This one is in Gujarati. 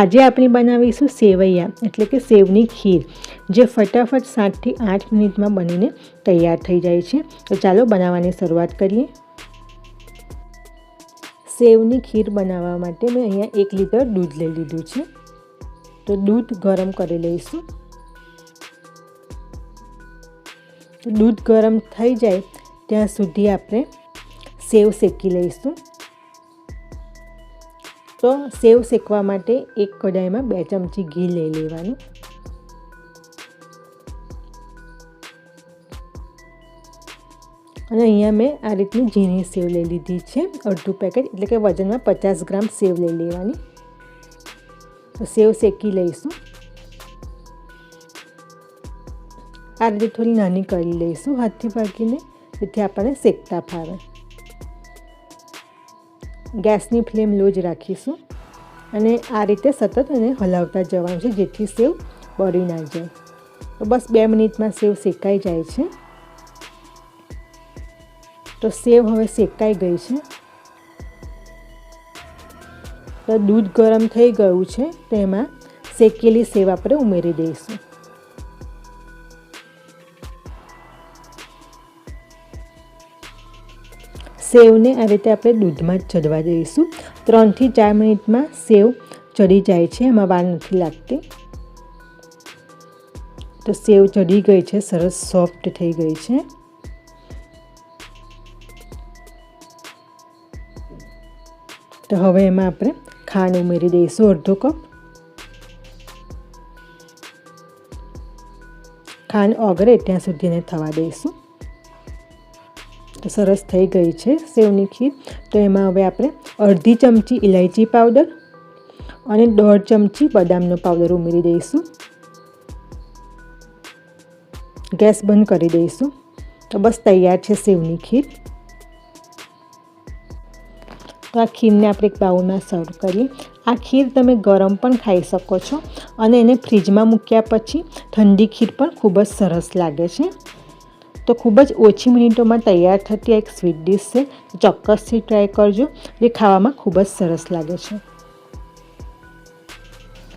આજે આપણે બનાવીશું સેવૈયા એટલે કે સેવની ખીર, જે ફટાફટ 7 થી 8 મિનિટમાં બનીને તૈયાર થઈ જાય છે। તો ચાલો બનાવવાની શરૂઆત કરીએ। સેવની ખીર બનાવવા માટે મેં અહીંયા 1 લીટર દૂધ લઈ લીધું છે। તો દૂધ ગરમ કરી લઈશું। દૂધ ગરમ થઈ જાય ત્યાં સુધી આપણે સેવ શેકી લઈશું। તો સેવ શેકવા માટે એક કઢાઈમાં 2 ચમચી ઘી લઈ લેવાનું। અને અહીંયા મેં આ રીતની ઝીણી સેવ લઈ લીધી છે, અડધું પેકેટ એટલે કે વજનમાં 50 ગ્રામ સેવ લઈ લેવાની। તો સેવ શેકી લઈશું। આ રીતે થોડી નાની કરી લઈશું હાથથી ભાગીને, જેથી આપણને શેકતા ફાવે। ગેસની ફ્લેમ લો જ રાખીશું અને આ રીતે સતત એને હલાવતા જવાનું છે, જેથી સેવ બળી ના જાય। તો બસ 2 મિનિટમાં સેવ શેકાઈ જાય છે। તો સેવ હવે શેકાઈ ગઈ છે। તો દૂધ ગરમ થઈ ગયું છે, તેમાં શેકેલી સેવ આપણે ઉમેરી દઈશું। સેવને આ રીતે આપણે દૂધમાં જ ચડવા દઈશું। 3 થી 4 મિનિટમાં સેવ ચડી જાય છે, એમાં વાર નથી લાગતી। તો સેવ ચડી ગઈ છે, સરસ સોફ્ટ થઈ ગઈ છે। તો હવે એમાં આપણે ખાંડ ઉમેરી દઈશું, અડધો કપ। ખાંડ ઓગળે ત્યાં સુધી એને થવા દઈશું। તો સરસ થઈ ગઈ છે સેવની ખીર। તો એમાં હવે આપણે અડધી ચમચી ઇલાયચી પાવડર અને 1.5 ચમચી બદામનો પાવડર ઉમેરી દઈશું। ગેસ બંધ કરી દઈશું। તો બસ તૈયાર છે સેવની ખીર। તો આ ખીરને આપણે એક બાઉલમાં સર્વ કરીએ। આ ખીર તમે ગરમ પણ ખાઈ શકો છો અને એને ફ્રીજમાં મૂક્યા પછી ઠંડી ખીર પણ ખૂબ જ સરસ લાગે છે। તો ખૂબ જ ઓછી મિનિટોમાં તૈયાર થતી એક સ્વીટ ડિશ છે। ચોક્કસથી ટ્રાય કરજો, જે ખાવામાં ખૂબ જ સરસ લાગે છે।